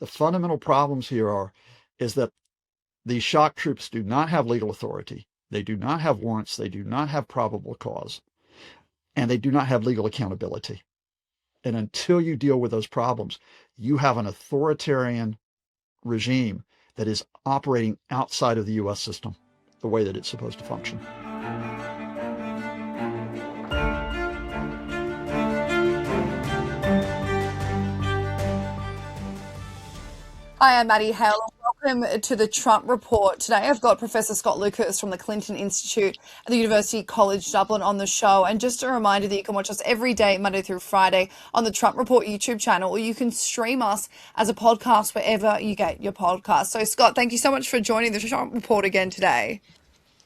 The fundamental problems here is that these shock troops do not have legal authority. They do not have warrants. They do not have probable cause. And they do not have legal accountability. And until you deal with those problems, you have an authoritarian regime that is operating outside of the U.S. system the way that it's supposed to function. Hi, I'm Maddie Hale. Welcome to the Trump Report. Today I've got Professor Scott Lucas from the Clinton Institute at the University College Dublin on the show. And just a reminder that you can watch us every day, Monday through Friday, on the Trump Report YouTube channel, or you can stream us as a podcast wherever you get your podcast. So, Scott, thank you so much for joining the Trump Report again today.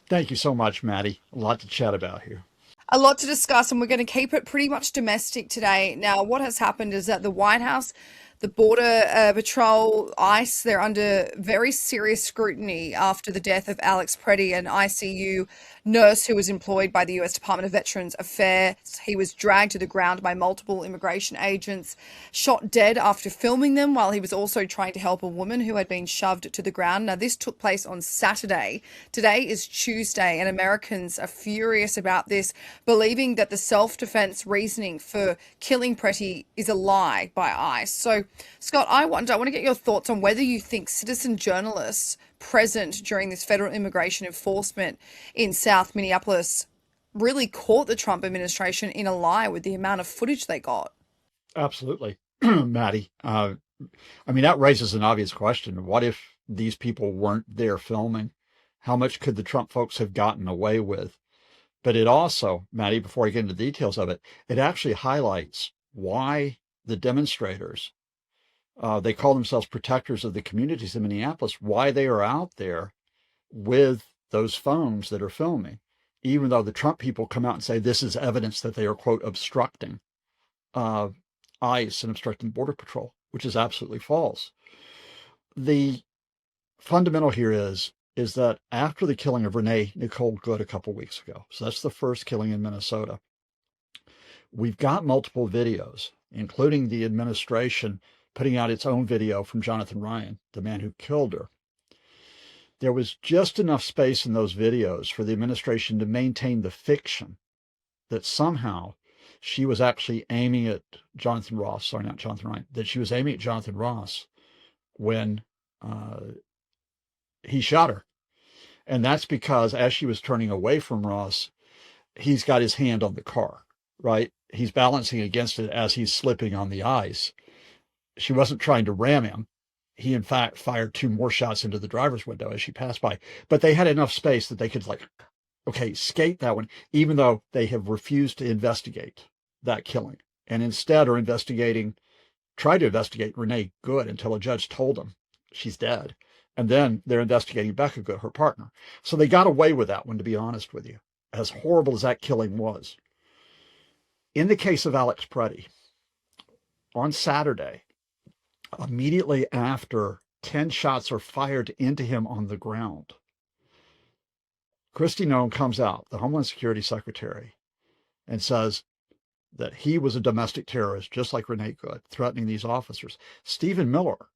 Thank you so much, Maddie. A lot to chat about here. A lot to discuss, and we're going to keep it pretty much domestic today. Now, what has happened is that the White House, the Border Patrol, ICE, they're under very serious scrutiny after the death of Alex Pretti, an ICU nurse who was employed by the U.S. Department of Veterans Affairs. He was dragged to the ground by multiple immigration agents, shot dead after filming them while he was also trying to help a woman who had been shoved to the ground. Now, this took place on Saturday. Today is Tuesday, and Americans are furious about this, believing that the self-defense reasoning for killing Pretti is a lie by ICE. So, Scott, I want to get your thoughts on whether you think citizen journalists present during this federal immigration enforcement in South Minneapolis really caught the Trump administration in a lie with the amount of footage they got. Absolutely, Maddie. That raises an obvious question. What if these people weren't there filming? How much could the Trump folks have gotten away with? But it also, Maddie, before I get into the details of it, it actually highlights why the demonstrators, they call themselves protectors of the communities in Minneapolis, why they are out there with those phones that are filming, even though the Trump people come out and say this is evidence that they are, quote, obstructing ICE and obstructing Border Patrol, which is absolutely false. The fundamental here is that after the killing of Renee Nicole Good a couple weeks ago, so that's the first killing in Minnesota, we've got multiple videos, including the administration putting out its own video from Jonathan Ryan, the man who killed her. There was just enough space in those videos for the administration to maintain the fiction that somehow she was actually aiming at Jonathan Ross, sorry, not Jonathan Ryan, that she was aiming at Jonathan Ross when he shot her. And that's because as she was turning away from Ross, he's got his hand on the car, right? He's balancing against it as he's slipping on the ice. She wasn't trying to ram him. He, in fact, fired 2 more shots into the driver's window as she passed by. But they had enough space that they could, skate that one, even though they have refused to investigate that killing. And instead are tried to investigate Renee Good until a judge told them she's dead. And then they're investigating Becca Good, her partner. So they got away with that one, to be honest with you, as horrible as that killing was. In the case of Alex Pretti, on Saturday, immediately after 10 shots are fired into him on the ground, Kristi Noem comes out, the Homeland Security Secretary, and says that he was a domestic terrorist, just like Renee Good, threatening these officers. Stephen Miller,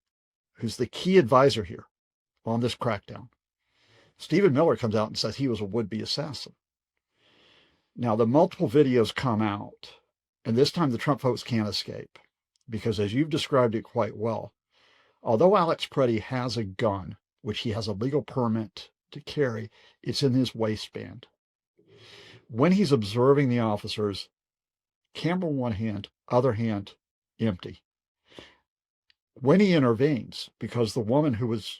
who's the key advisor here on this crackdown, Stephen Miller comes out and says he was a would-be assassin. Now, the multiple videos come out, and this time the Trump folks can't escape, because as you've described it quite well, although Alex Pretti has a gun, which he has a legal permit to carry, it's in his waistband. When he's observing the officers, camera in one hand, other hand empty. When he intervenes, because the woman who was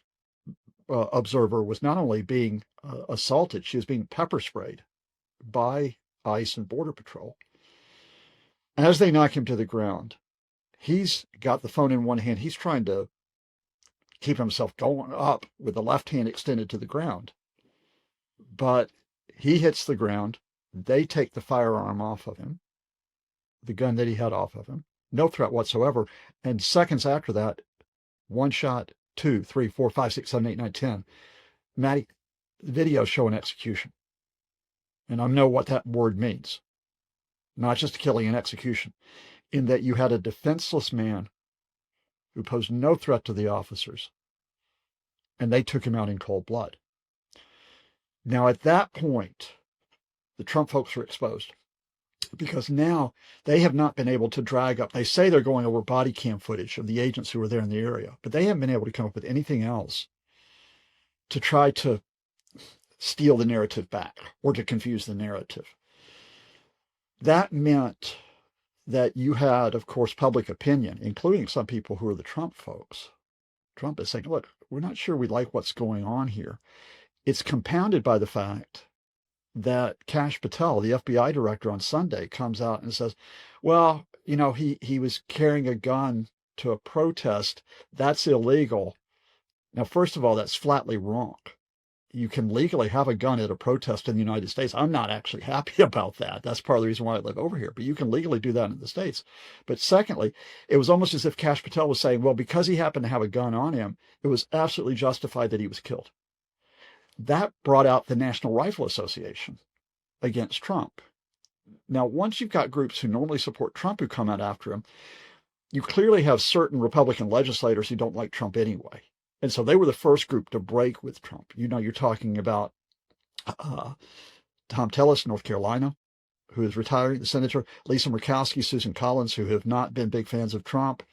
observer was not only being assaulted, she was being pepper sprayed by ICE and Border Patrol. As they knock him to the ground, he's got the phone in one hand. He's trying to keep himself going up with the left hand extended to the ground. But he hits the ground. They take the firearm off of him, the gun that he had off of him. No threat whatsoever. And seconds after that, 1 shot, 2, 3, 4, 5, 6, 7, 8, 9, 10. Maddie, the videos show an execution. And I know what that word means. Not just a killing, an execution. In that you had a defenseless man who posed no threat to the officers, and they took him out in cold blood. Now, at that point, the Trump folks were exposed because now they have not been able to drag up. They say they're going over body cam footage of the agents who were there in the area, but they haven't been able to come up with anything else to try to steal the narrative back or to confuse the narrative. That meant that you had, of course, public opinion, including some people who are the Trump folks. Trump is saying, look, we're not sure we like what's going on here. It's compounded by the fact that Kash Patel, the FBI director, on Sunday comes out and says, well, you know, he was carrying a gun to a protest. That's illegal. Now, first of all, that's flatly wrong. You can legally have a gun at a protest in the United States. I'm not actually happy about that. That's part of the reason why I live over here. But you can legally do that in the States. But secondly, it was almost as if Kash Patel was saying, well, because he happened to have a gun on him, it was absolutely justified that he was killed. That brought out the National Rifle Association against Trump. Now, once you've got groups who normally support Trump who come out after him, you clearly have certain Republican legislators who don't like Trump anyway. And so they were the first group to break with Trump. You know, you're talking about Tom Tillis, North Carolina, who is retiring, the senator, Lisa Murkowski, Susan Collins, who have not been big fans of Trump.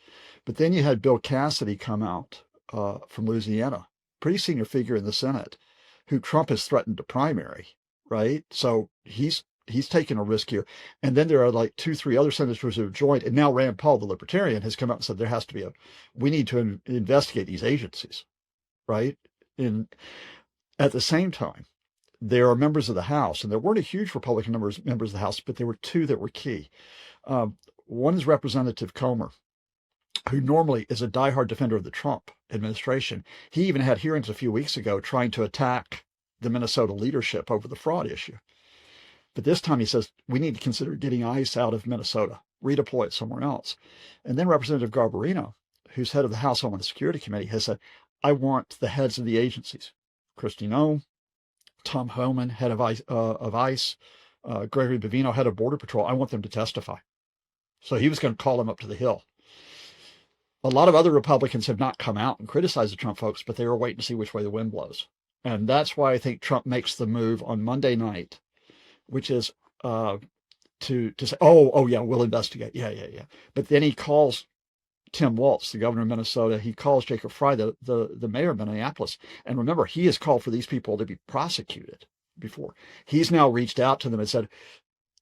But then you had Bill Cassidy come out from Louisiana, pretty senior figure in the Senate, who Trump has threatened to primary, right? So he's taken a risk here. And then there are like 2-3 other senators who have joined. And now Rand Paul, the libertarian, has come out and said there has to be we need to investigate these agencies, right? And at the same time, there are members of the House, and there weren't a huge Republican members of the House, but there were 2 that were key. One is Representative Comer, who normally is a diehard defender of the Trump administration. He even had hearings a few weeks ago trying to attack the Minnesota leadership over the fraud issue. But this time he says, we need to consider getting ICE out of Minnesota, redeploy it somewhere else. And then Representative Garbarino, who's head of the House Homeland Security Committee, has said, I want the heads of the agencies, Kristi Noem, Tom Homan, head of ICE, Gregory Bavino, head of Border Patrol. I want them to testify. So he was going to call them up to the Hill. A lot of other Republicans have not come out and criticized the Trump folks, but they were waiting to see which way the wind blows. And that's why I think Trump makes the move on Monday night, which is to say, oh yeah, we'll investigate. Yeah. But then he calls Tim Walz, the governor of Minnesota. He calls Jacob Frey, the mayor of Minneapolis. And remember, he has called for these people to be prosecuted before. He's now reached out to them and said,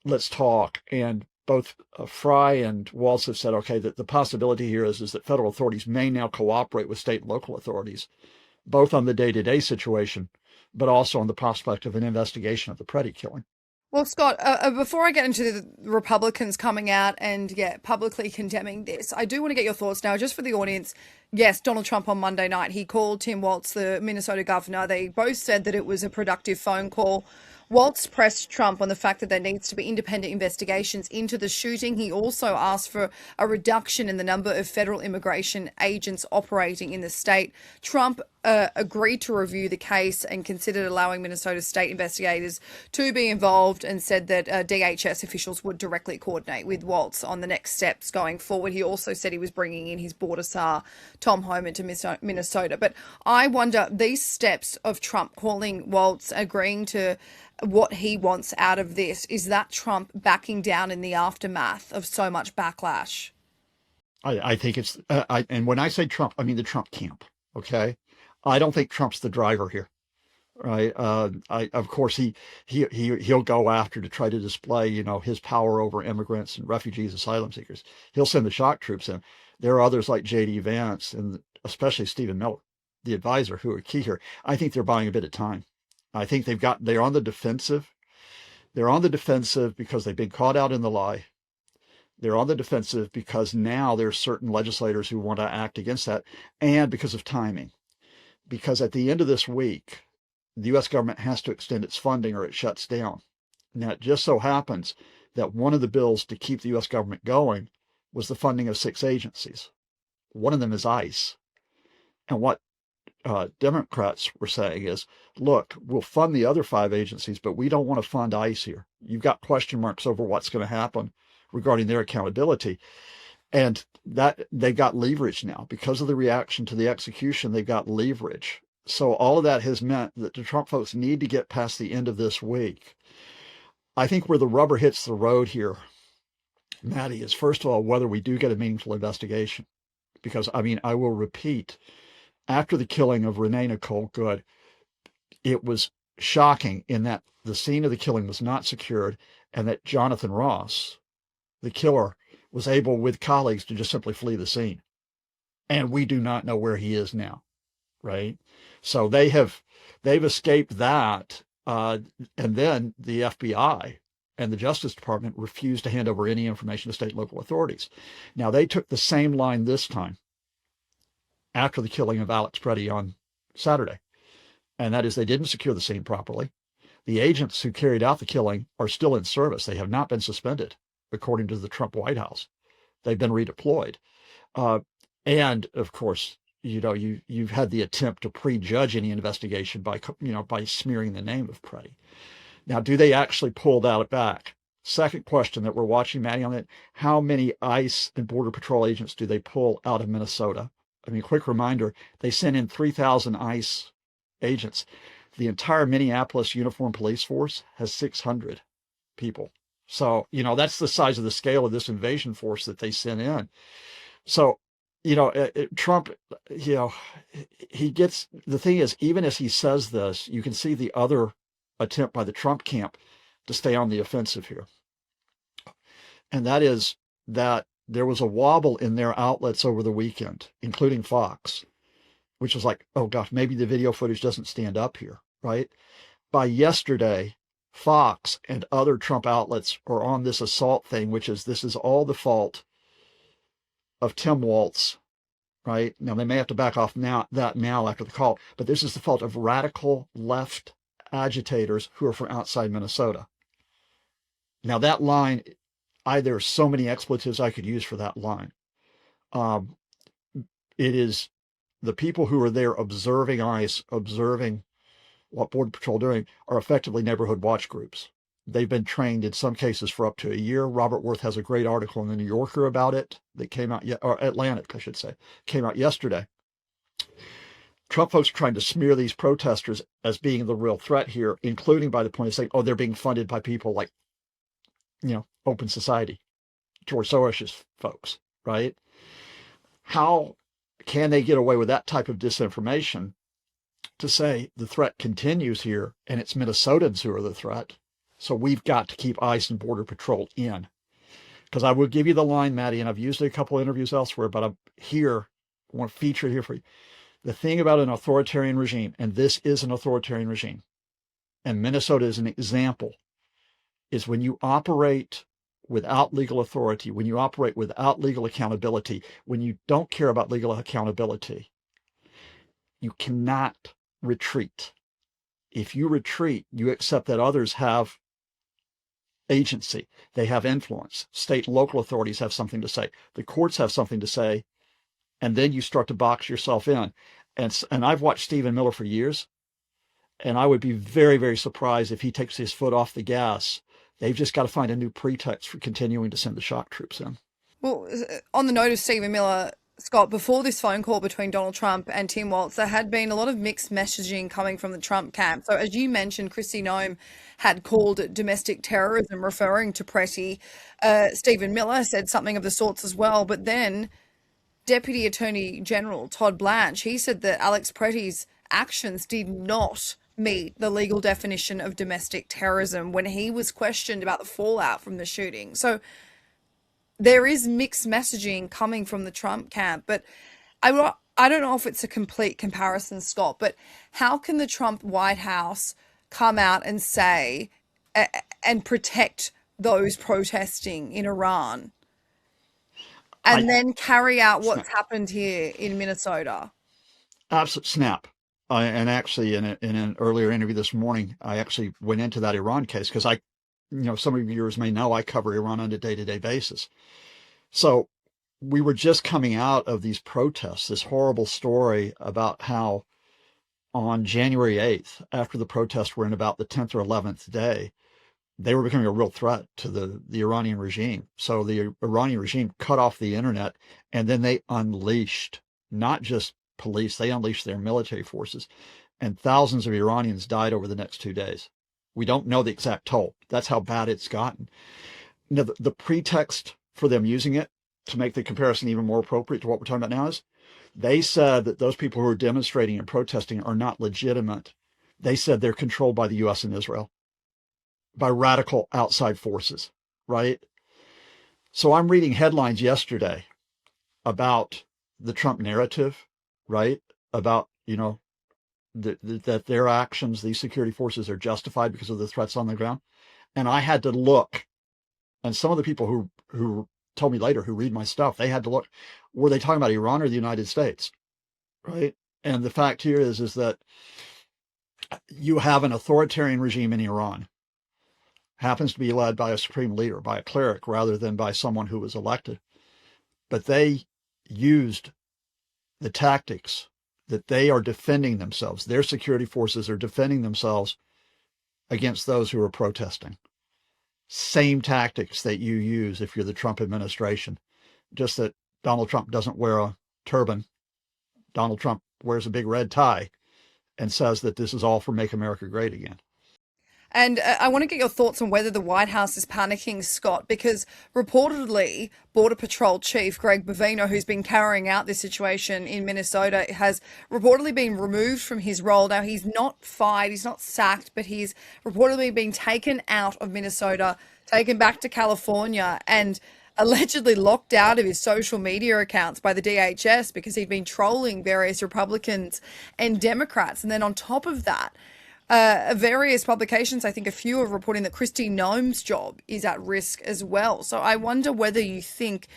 let's talk. And both Frey and Walz have said, okay, that the possibility here is that federal authorities may now cooperate with state and local authorities, both on the day-to-day situation, but also on the prospect of an investigation of the Pretti killing. Well, Scott, before I get into the Republicans coming out and publicly condemning this, I do want to get your thoughts now, just for the audience. Yes, Donald Trump on Monday night, he called Tim Walz, the Minnesota governor. They both said that it was a productive phone call. Walz pressed Trump on the fact that there needs to be independent investigations into the shooting. He also asked for a reduction in the number of federal immigration agents operating in the state. Trump agreed to review the case and considered allowing Minnesota state investigators to be involved, and said that DHS officials would directly coordinate with Walz on the next steps going forward. He also said he was bringing in his border czar, Tom Homan, to Minnesota. But I wonder, these steps of Trump calling Walz, agreeing to what he wants out of this, is that Trump backing down in the aftermath of so much backlash? I think it's, and when I say Trump, I mean the Trump camp, okay? I don't think Trump's the driver here, right? Of course, he'll go after to try to display, his power over immigrants and refugees, asylum seekers. He'll send the shock troops in. There are others like J.D. Vance and especially Stephen Miller, the advisor, who are key here. I think they're buying a bit of time. I think they're on the defensive. They're on the defensive because they've been caught out in the lie. They're on the defensive because now there's certain legislators who want to act against that, and because of timing. Because at the end of this week, the U.S. government has to extend its funding or it shuts down. Now, it just so happens that one of the bills to keep the U.S. government going was the funding of 6 agencies. One of them is ICE. And what Democrats were saying is, look, we'll fund the other 5 agencies, but we don't want to fund ICE here. You've got question marks over what's going to happen regarding their accountability. And that they got leverage now because of the reaction to the execution. They got leverage. So all of that has meant that the Trump folks need to get past the end of this week. I think where the rubber hits the road here, Maddie, is first of all whether we do get a meaningful investigation. Because I mean, I will repeat, after the killing of Renee Nicole Good, it was shocking in that the scene of the killing was not secured, and that Jonathan Ross, the killer, was able with colleagues to just simply flee the scene. And we do not know where he is now, right? So they've escaped that. And then the FBI and the Justice Department refused to hand over any information to state and local authorities. Now, they took the same line this time after the killing of Alex Pretti on Saturday. And that is, they didn't secure the scene properly. The agents who carried out the killing are still in service. They have not been suspended, according to the Trump White House. They've been redeployed. And of course, you've had the attempt to prejudge any investigation by smearing the name of Pretti. Now, do they actually pull that back? Second question that we're watching, Maddie, on it: how many ICE and Border Patrol agents do they pull out of Minnesota? I mean, quick reminder: they sent in 3,000 ICE agents. The entire Minneapolis Uniformed Police Force has 600 people. So, that's the size of the scale of this invasion force that they sent in. So, Trump, he gets, the thing is, even as he says this, you can see the other attempt by the Trump camp to stay on the offensive here. And that is that there was a wobble in their outlets over the weekend, including Fox, which was like, oh gosh, maybe the video footage doesn't stand up here, right? By yesterday, Fox and other Trump outlets are on this assault thing, which is, this is all the fault of Tim Walz, right? Now, they may have to back off now after the call, but this is the fault of radical left agitators who are from outside Minnesota. Now, that line, there are so many expletives I could use for that line. It is the people who are there observing ICE, observing what Border Patrol doing, are effectively neighborhood watch groups. They've been trained in some cases for up to a year. Robert Worth has a great article in the New Yorker about it that came out, or Atlantic, I should say, came out yesterday. Trump folks are trying to smear these protesters as being the real threat here, including by the point of saying, oh, they're being funded by people like, Open Society, George Soros's folks, right? How can they get away with that type of disinformation to say the threat continues here and it's Minnesotans who are the threat? So we've got to keep ICE and Border Patrol in. Because I will give you the line, Maddie, and I've used it a couple of interviews elsewhere, but I want to feature it here for you. The thing about an authoritarian regime, and this is an authoritarian regime, and Minnesota is an example, is when you operate without legal authority, when you operate without legal accountability, when you don't care about legal accountability, you cannot retreat. If you retreat, you accept that others have agency. They have influence. State and local authorities have something to say. The courts have something to say. And then you start to box yourself in. And I've watched Stephen Miller for years, and I would be very, very surprised if he takes his foot off the gas. They've just got to find a new pretext for continuing to send the shock troops in. Well, on the note of Stephen Miller, Scott, before this phone call between Donald Trump and Tim Walz, there had been a lot of mixed messaging coming from the Trump camp. So as you mentioned, Kristi Noem had called it domestic terrorism, referring to Pretti. Stephen Miller said something of the sorts as well. But then Deputy Attorney General Todd Blanche, he said that Alex Pretti's actions did not meet the legal definition of domestic terrorism when he was questioned about the fallout from the shooting. So there is mixed messaging coming from the Trump camp, but I don't know if it's a complete comparison, Scott, but how can the Trump White House come out and say and protect those protesting in Iran and then carry out what's happened here in Minnesota? Absolute snap. And actually, in an earlier interview this morning, I actually went into that Iran case because some of your viewers may know I cover Iran on a day-to-day basis. So we were just coming out of these protests, this horrible story about how on January 8th, after the protests were in about the 10th or 11th day, they were becoming a real threat to the Iranian regime. So the Iranian regime cut off the internet, and then they unleashed not just police, they unleashed their military forces, and thousands of Iranians died over the next 2 days. We don't know the exact toll. That's how bad it's gotten. Now, the pretext for them using it, to make the comparison even more appropriate to what we're talking about now, is they said that those people who are demonstrating and protesting are not legitimate. They said they're controlled by the U.S. and Israel, by radical outside forces, right? So I'm reading headlines yesterday about the Trump narrative, right? About, that their actions, these security forces, are justified because of the threats on the ground. And I had to look, and some of the people who told me later, who read my stuff, they had to look, were they talking about Iran or the United States, right? And the fact here is that you have an authoritarian regime in Iran, happens to be led by a supreme leader, by a cleric, rather than by someone who was elected. But they used the tactics that they are defending themselves. Their security forces are defending themselves against those who are protesting. Same tactics that you use if you're the Trump administration, just that Donald Trump doesn't wear a turban. Donald Trump wears a big red tie and says that this is all for Make America Great Again. And I want to get your thoughts on whether the White House is panicking, Scott, because reportedly Border Patrol Chief Greg Bovino, who's been carrying out this situation in Minnesota, has reportedly been removed from his role. Now, he's not fired, he's not sacked, but he's reportedly been taken out of Minnesota, taken back to California, and allegedly locked out of his social media accounts by the DHS because he'd been trolling various Republicans and Democrats. And then on top of that, various publications, I think a few are reporting that Kristi Noem's job is at risk as well. So I wonder whether you think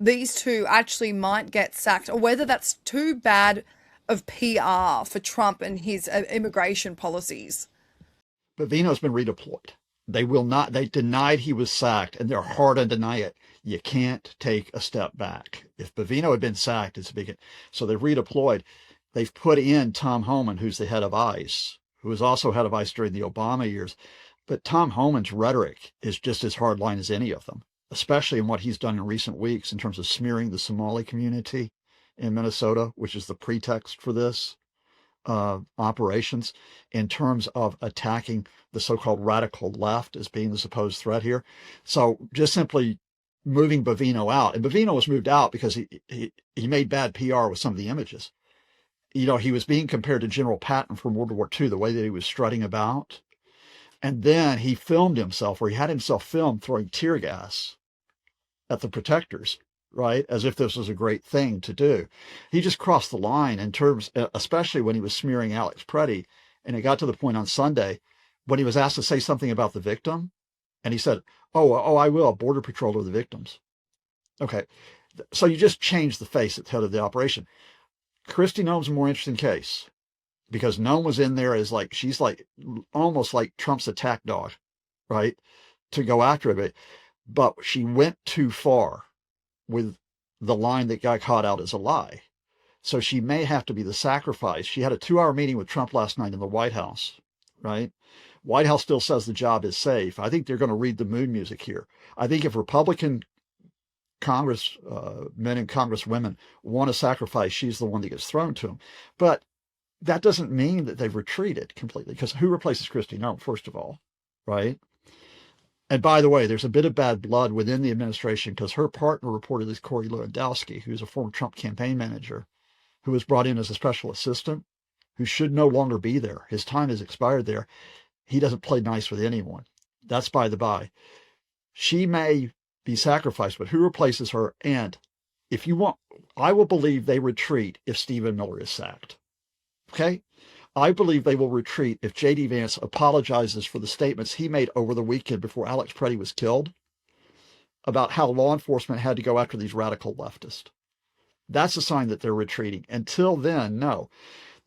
these two actually might get sacked, or whether that's too bad of PR for Trump and his immigration policies. But Vino's been redeployed. They denied he was sacked, and they're hard to deny it. You can't take a step back. If Bovino had been sacked, it's a big, so they've redeployed. They've put in Tom Homan, who's the head of ICE, who was also head of ICE during the Obama years. But Tom Homan's rhetoric is just as hardline as any of them, especially in what he's done in recent weeks in terms of smearing the Somali community in Minnesota, which is the pretext for this operations, in terms of attacking the so-called radical left as being the supposed threat here. So just simply moving Bovino out, and Bovino was moved out because he made bad PR with some of the images. He was being compared to General Patton from World War II, the way that he was strutting about. And then he filmed himself, or he had himself filmed throwing tear gas at the protectors, right? As if this was a great thing to do. He just crossed the line in terms, especially when he was smearing Alex Pretti. And it got to the point on Sunday when he was asked to say something about the victim. And he said, oh, I will. Border Patrol are the victims. Okay. So you just changed the face at the head of the operation. Kristi Noem's a more interesting case because Noem was in there as she's almost like Trump's attack dog, right? To go after it. But she went too far with the line that got caught out as a lie. So she may have to be the sacrifice. She had a 2-hour meeting with Trump last night in the White House, right? White House still says the job is safe. I think they're going to read the mood music here. I think if Republican Congressmen and Congresswomen want to sacrifice, she's the one that gets thrown to them. But that doesn't mean that they've retreated completely, because who replaces Kristi Noem, first of all, right? And by the way, there's a bit of bad blood within the administration because her partner reportedly is Corey Lewandowski, who's a former Trump campaign manager, who was brought in as a special assistant, who should no longer be there. His time has expired there. He doesn't play nice with anyone. That's by the by. She may be sacrificed, but who replaces her? And if you want, I will believe they retreat if Stephen Miller is sacked. Okay? I believe they will retreat if J.D. Vance apologizes for the statements he made over the weekend before Alex Pretti was killed about how law enforcement had to go after these radical leftists. That's a sign that they're retreating. Until then, no.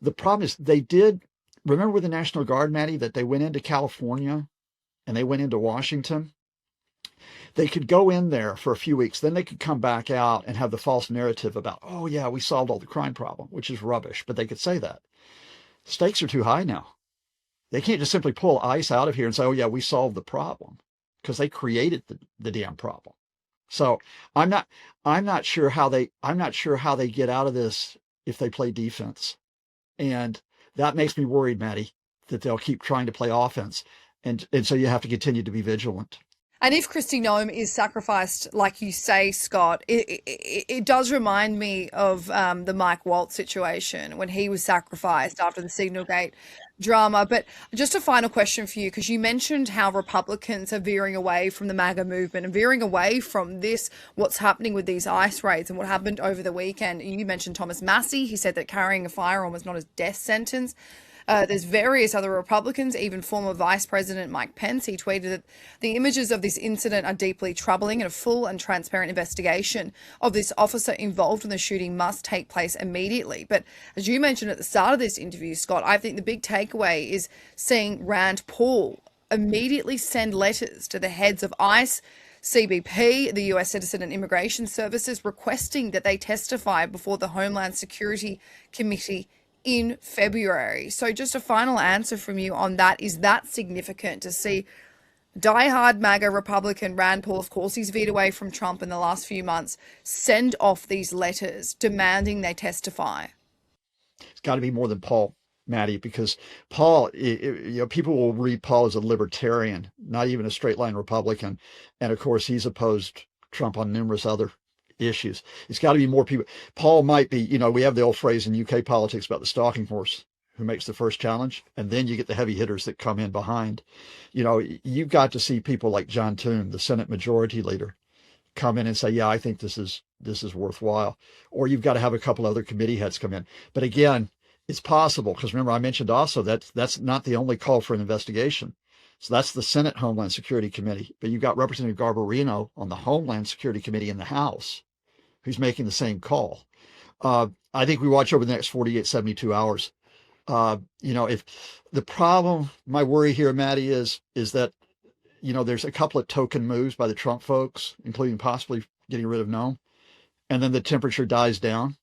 The problem is remember with the National Guard, Maddie, that they went into California and they went into Washington? They could go in there for a few weeks, then they could come back out and have the false narrative about, oh yeah, we solved all the crime problem, which is rubbish, but they could say that. Stakes are too high now. They can't just simply pull ICE out of here and say, oh yeah, we solved the problem, because they created the damn problem. So I'm not sure how they get out of this if they play defense. And that makes me worried, Maddie, that they'll keep trying to play offense. And so you have to continue to be vigilant. And if Kristi Noem is sacrificed, like you say, Scott, it does remind me of the Mike Waltz situation when he was sacrificed after the Signalgate drama. But just a final question for you, because you mentioned how Republicans are veering away from the MAGA movement and veering away from this, what's happening with these ICE raids and what happened over the weekend. You mentioned Thomas Massey. He said that carrying a firearm was not a death sentence. There's various other Republicans, even former Vice President Mike Pence. He tweeted that the images of this incident are deeply troubling and a full and transparent investigation of this officer involved in the shooting must take place immediately. But as you mentioned at the start of this interview, Scott, I think the big takeaway is seeing Rand Paul immediately send letters to the heads of ICE, CBP, the US Citizen and Immigration Services, requesting that they testify before the Homeland Security Committee in February. So just a final answer from you on that. Is that significant to see diehard MAGA Republican Rand Paul, of course, he's veered away from Trump in the last few months, send off these letters demanding they testify? It's got to be more than Paul, Maddie, because Paul, people will read Paul as a libertarian, not even a straight line Republican. And of course, he's opposed Trump on numerous other issues. It's got to be more people. Paul might be, we have the old phrase in UK politics about the stalking horse who makes the first challenge, and then you get the heavy hitters that come in behind. You've got to see people like John Toon, the Senate Majority Leader, come in and say, yeah, I think this is worthwhile. Or you've got to have a couple other committee heads come in. But again, it's possible, because remember, I mentioned also that that's not the only call for an investigation. So that's the Senate Homeland Security Committee. But you've got Representative Garbarino on the Homeland Security Committee in the House, who's making the same call. I think we watch over the next 48, 72 hours. If the problem, my worry here, Maddie, is that, there's a couple of token moves by the Trump folks, including possibly getting rid of Noem, and then the temperature dies down,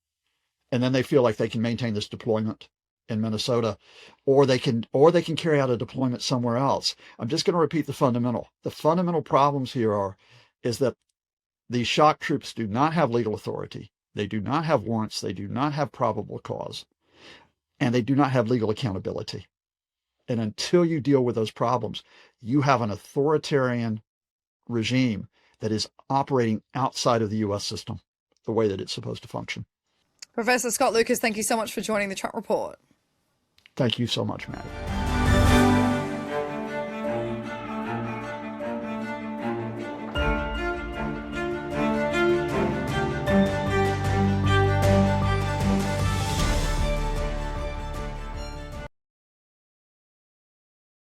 and then they feel like they can maintain this deployment in Minnesota, or they can carry out a deployment somewhere else. I'm just going to repeat the fundamental problems here is that these shock troops do not have legal authority. They do not have warrants. They do not have probable cause, and they do not have legal accountability. And until you deal with those problems, you have an authoritarian regime that is operating outside of the U.S. system the way that it's supposed to function. Professor Scott Lucas, thank you so much for joining the Trump Report. Thank you so much, Matt.